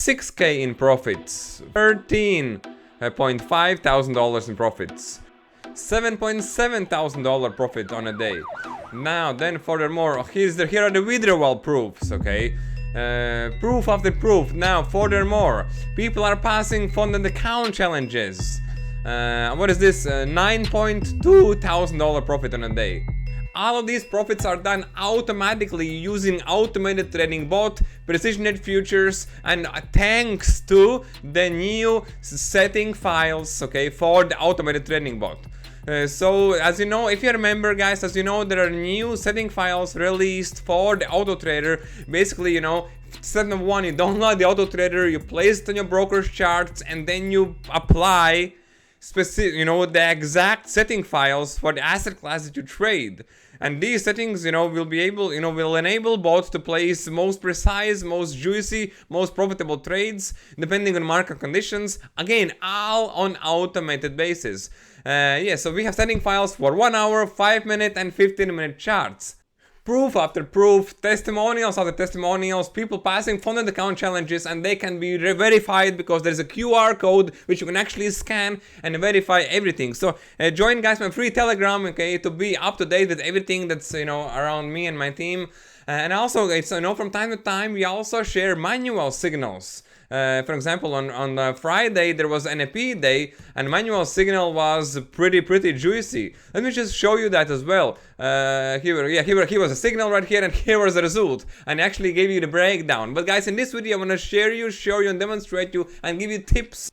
6K in profits, $13,500 in profits, $7,700 profit on a day. Now then, furthermore, here are the withdrawal proofs, okay? Proof after proof. Now furthermore, people are passing funded account challenges. What is this? $9,200 profit on a day. All of these profits are done automatically using automated trading bot, Precision Edge Futures, and thanks to the new setting files, okay, for the automated trading bot. So as you know, if you remember guys, as you know, there are new setting files released for the auto trader. Basically, you know, step number one, you download the auto trader, you place it on your broker's charts, and then you apply specific, you know, the exact setting files for the asset class that you trade. And these settings, you know, will be able, you know, will enable bots to place most precise, most juicy, most profitable trades depending on market conditions. Again, all on automated basis. Yeah, so we have setting files for 1 hour, 5 minute, and 15-minute charts. Proof after proof, testimonials after testimonials, people passing funded account challenges, and they can be verified because there's a QR code which you can actually scan and verify everything. So join guys my free Telegram, okay, to be up to date with everything that's, you know, around me and my team. And also, it's, you know, from time to time we also share manual signals. For example, on Friday there was NAP day, and manual signal was pretty juicy. Let me just show you that as well. Here was a signal right here, and here was the result, and I actually gave you the breakdown. But guys, in this video I want to show you and demonstrate you and give you tips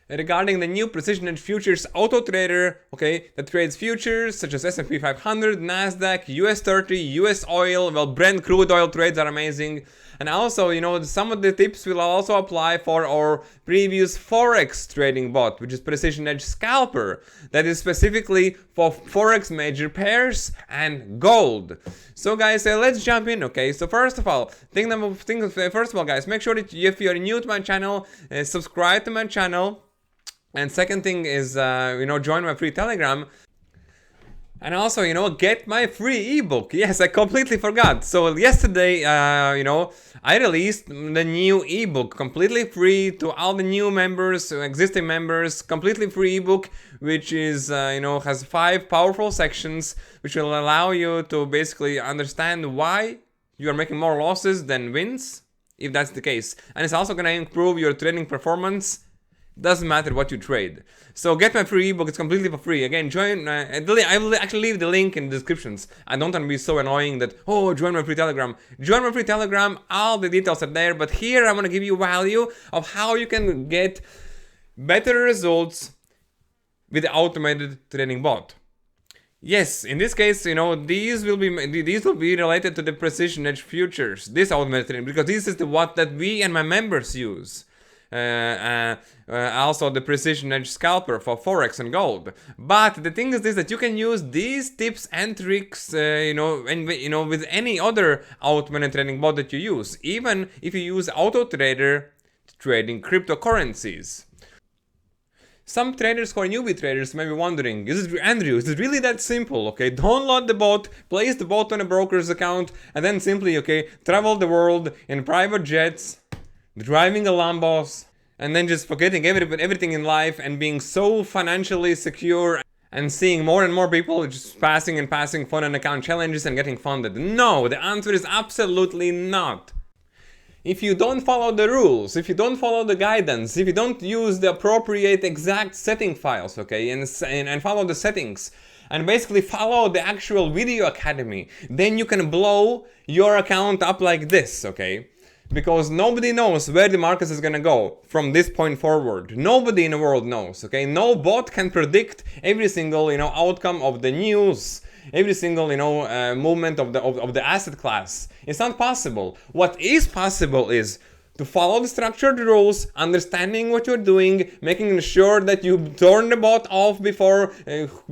regarding the new Precision Edge Futures auto trader, okay, that trades futures such as S&P 500, Nasdaq, US 30, US oil. Well, Brent crude oil trades are amazing. And also, you know, some of the tips will also apply for our previous Forex trading bot, which is Precision Edge Scalper, that is specifically for Forex major pairs and gold. So guys, let's jump in, okay? So first of all, guys, make sure that if you're new to my channel, subscribe to my channel. And second thing is, you know, join my free Telegram. And also, you know, get my free ebook. Yes, I completely forgot. So yesterday, you know, I released the new ebook completely free to all the new members, existing members, completely free ebook, which is, you know, has 5 powerful sections, which will allow you to basically understand why you are making more losses than wins, if that's the case. And it's also going to improve your trading performance. Doesn't matter what you trade. So get my free ebook, it's completely for free. Again, join, I will actually leave the link in the descriptions. I don't want to be so annoying that, oh, join my free Telegram. Join my free Telegram, all the details are there, but here I want to give you value of how you can get better results with the automated trading bot. Yes, in this case, you know, these will be related to the Precision Edge Futures, this automated trading, because this is the what that we and my members use. Also the Precision Edge Scalper for Forex and gold. But the thing is this, that you can use these tips and tricks, you know, and you know, with any other automated trading bot that you use, even if you use auto trader trading cryptocurrencies. Some traders who are newbie traders may be wondering, Andrew, is it really that simple? Okay, download the bot, place the bot on a broker's account, and then simply, okay, travel the world in private jets, driving a Lambos, and then just forgetting everything in life and being so financially secure and seeing more and more people just passing funded account challenges and getting funded. No, the answer is absolutely not. If you don't follow the rules, if you don't follow the guidance, if you don't use the appropriate exact setting files, okay, and follow the settings, and basically follow the actual video academy, then you can blow your account up like this, okay? Because nobody knows where the market is gonna go from this point forward. Nobody in the world knows, okay? No bot can predict every single, you know, outcome of the news, every single, you know, movement of the asset class. It's not possible. What is possible is to follow the structured rules, understanding what you're doing, making sure that you turn the bot off before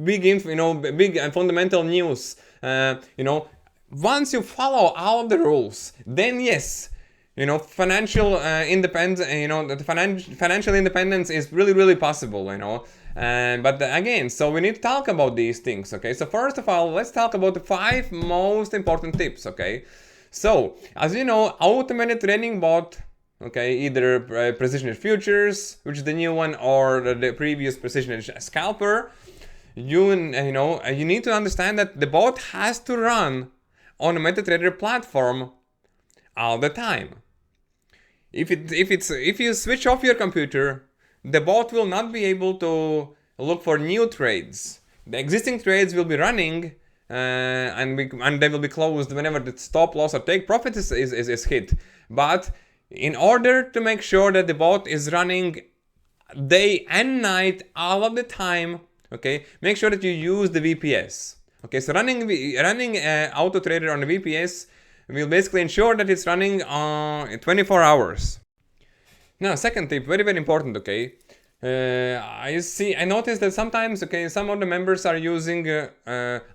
big and fundamental news. You know, once you follow all of the rules, then yes, you know, financial independence, you know, the financial independence is really possible, you know. But again, so we need to talk about these things, okay? So first of all, let's talk about the 5 most important tips, okay? So, as you know, automated trading bot okay, either Precision Edge Futures, which is the new one, or the previous Precision Edge Scalper, you need to understand that the bot has to run on a MetaTrader platform all the time. If you switch off your computer, the bot will not be able to look for new trades. The existing trades will be running, and they will be closed whenever the stop loss or take profit is hit. But in order to make sure that the bot is running day and night all of the time, okay, make sure that you use the VPS. Okay, so running AutoTrader on the VPS will basically ensure that it's running 24 hours. Now, second tip, very, very important, okay. I noticed that sometimes, okay, some of the members are using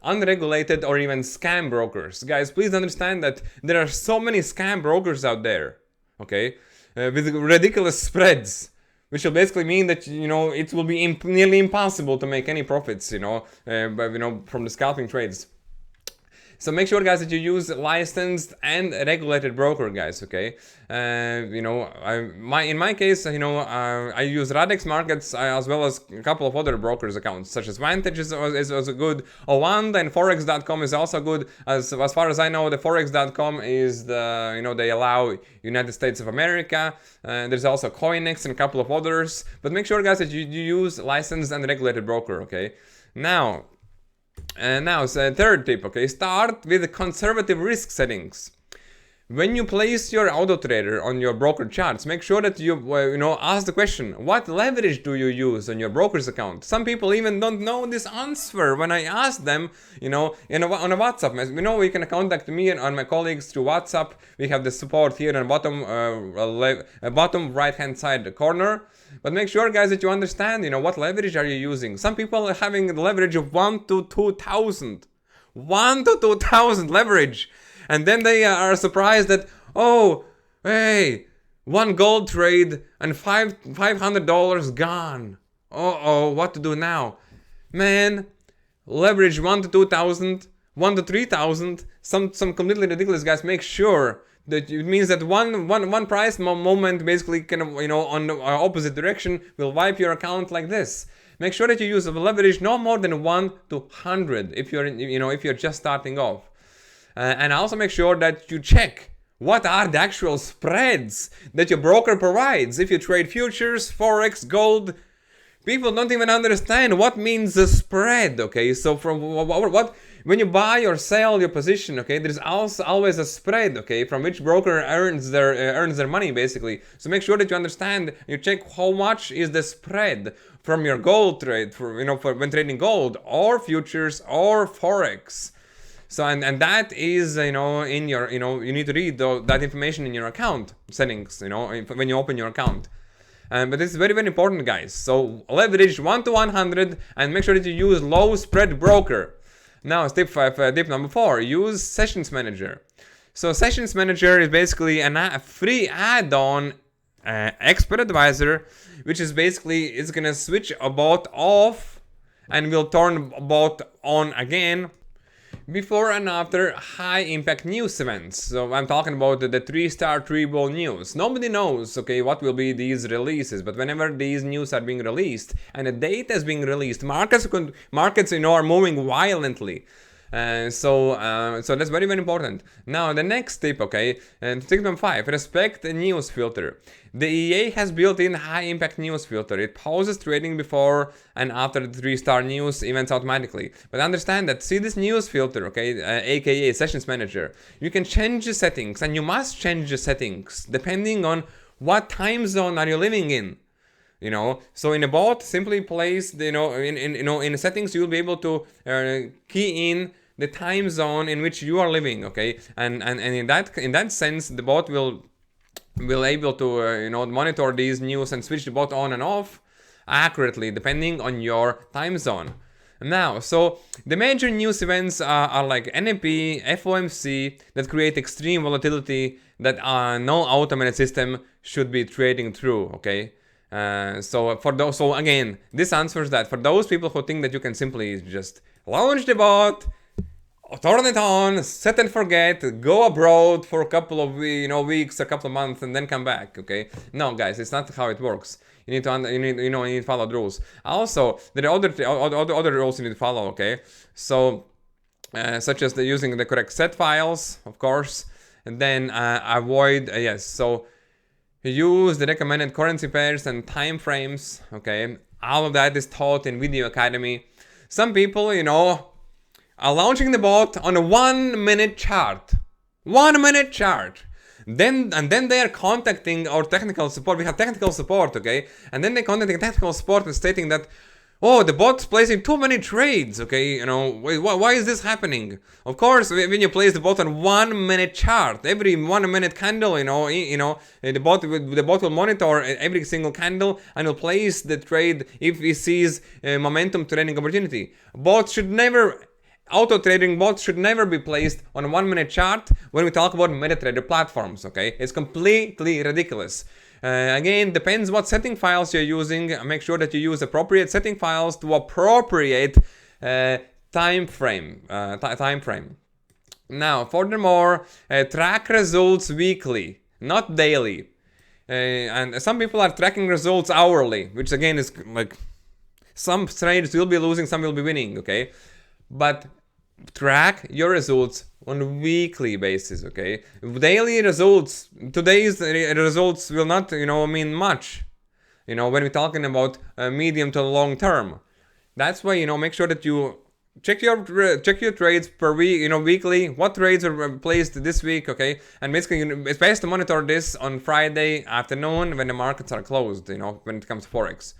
unregulated or even scam brokers. Guys, please understand that there are so many scam brokers out there, okay, with ridiculous spreads, which will basically mean that, it will be nearly impossible to make any profits, from the scalping trades. So make sure, guys, that you use licensed and regulated broker, guys, okay? In my case, I use Radex Markets as well as a couple of other brokers accounts, such as Vantage is good, Owanda and Forex.com is also good. As far as I know, the Forex.com is they allow United States of America. There's also Coinex and a couple of others. But make sure, guys, that you use licensed and regulated broker, okay? Now, third tip, okay, start with conservative risk settings. When you place your AutoTrader on your broker charts, make sure that you ask the question, what leverage do you use on your broker's account? Some people even don't know this answer when I ask them, on a WhatsApp message. You can contact me and my colleagues through WhatsApp. We have the support here on bottom right-hand side corner. But make sure, guys, that you understand, what leverage are you using. Some people are having the leverage of 1 to 2,000. 1 to 2,000 leverage. And then they are surprised that, oh, hey, one gold trade and $500 gone. Uh-oh, what to do now? Man, leverage 1 to 2,000, 1 to 3,000, some completely ridiculous, guys. Make sure that it means that one price moment basically on the opposite direction will wipe your account like this. Make sure that you use a leverage no more than 1 to 100 if you're just starting off. And also make sure that you check what are the actual spreads that your broker provides. If you trade futures, forex, gold, people don't even understand what means the spread, okay? So from when you buy or sell your position, okay, there's also always a spread, okay, from which broker earns their money, basically. So make sure that you understand, you check how much is the spread from your gold trade, for when trading gold or futures or forex. So and that is in your you need to read that information in your account settings when you open your account. But this is very, very important, guys. So leverage 1 to 100 and make sure that you use low spread broker. Now tip number 4, use Sessions Manager. So Sessions Manager is basically a free add-on expert advisor, which is basically it's gonna switch a bot off and will turn a bot on again before and after high impact news events. So I'm talking about the 3-star 3-ball news. Nobody knows, okay, what will be these releases, but whenever these news are being released and the data is being released, markets are moving violently. So that's very, very important. Now the next tip, okay, and tip number 5, respect the news filter. The EA has built-in high-impact news filter. It pauses trading before and after the 3-star news events automatically. But understand that, see this news filter, okay, aka Sessions Manager. You can change the settings, and you must change the settings depending on what time zone are you living in. So in a bot, simply place in the settings you'll be able to key in the time zone in which you are living, okay, and in that sense the bot will able to monitor these news and switch the bot on and off accurately depending on your time zone. Now, so the major news events are like NAP, FOMC that create extreme volatility that no automated system should be trading through, okay. So again, this answers that. For those people who think that you can simply just launch the bot, turn it on, set and forget, go abroad for a couple of weeks, a couple of months, and then come back. Okay? No, guys, it's not how it works. You need to you need to follow the rules. Also, there are other rules you need to follow. Okay? So, such as using the correct set files, of course, and then avoid yes. So use the recommended currency pairs and time frames. Okay? All of that is taught in Video Academy. Some people, are launching the bot on a 1 minute chart. 1 minute chart. Then they are contacting our technical support. We have technical support, okay? And then they contacting technical support and stating that, oh, the bot's placing too many trades, okay? Why is this happening? Of course, when you place the bot on 1 minute chart, every 1 minute candle, the bot will monitor every single candle and will place the trade if he sees momentum trading opportunity. Auto trading bots should never be placed on a 1 minute chart when we talk about MetaTrader platforms, okay? It's completely ridiculous. Again, depends what setting files you're using. Make sure that you use appropriate setting files to appropriate time frame. Now, furthermore, track results weekly, not daily. And some people are tracking results hourly, which again is like some trades will be losing, some will be winning, okay? But track your results on a weekly basis, okay? Daily results, today's results will not, mean much, when we're talking about medium to long term. That's why, make sure that you check your trades per week, weekly. What trades are placed this week, okay? And basically, it's best to monitor this on Friday afternoon when the markets are closed, when it comes to Forex.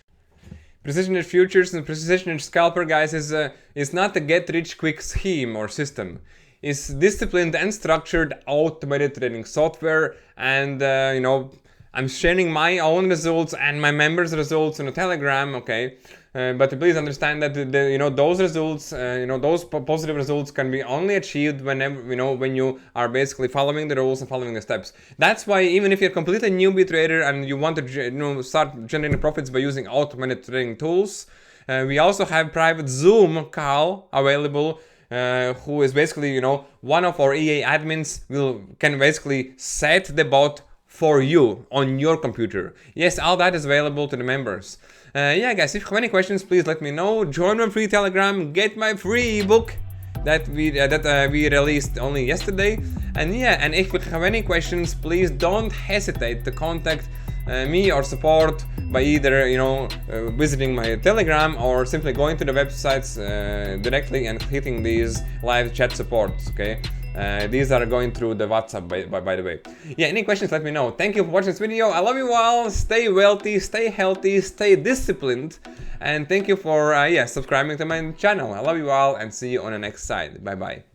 Precision Edge Futures and Precision Edge Scalper, guys, is not a get-rich-quick scheme or system. It's disciplined and structured automated trading software, and I'm sharing my own results and my members' results on a Telegram, okay? But please understand that those results, those positive results can be only achieved whenever when you are basically following the rules and following the steps. That's why even if you're a completely newbie trader and you want to start generating profits by using automated trading tools, we also have private Zoom call available. Who is basically one of our EA admins can basically set the bot for you on your computer. Yes, all that is available to the members. Yeah, guys, if you have any questions, please let me know. Join my free Telegram, get my free ebook that we released only yesterday. And yeah, and if you have any questions, please don't hesitate to contact me or support by either visiting my Telegram or simply going to the websites directly and hitting these live chat supports, okay? These are going through the WhatsApp, by the way. Yeah, any questions, let me know. Thank you for watching this video. I love you all. Stay wealthy, stay healthy, stay disciplined. And thank you for subscribing to my channel. I love you all and see you on the next side. Bye-bye.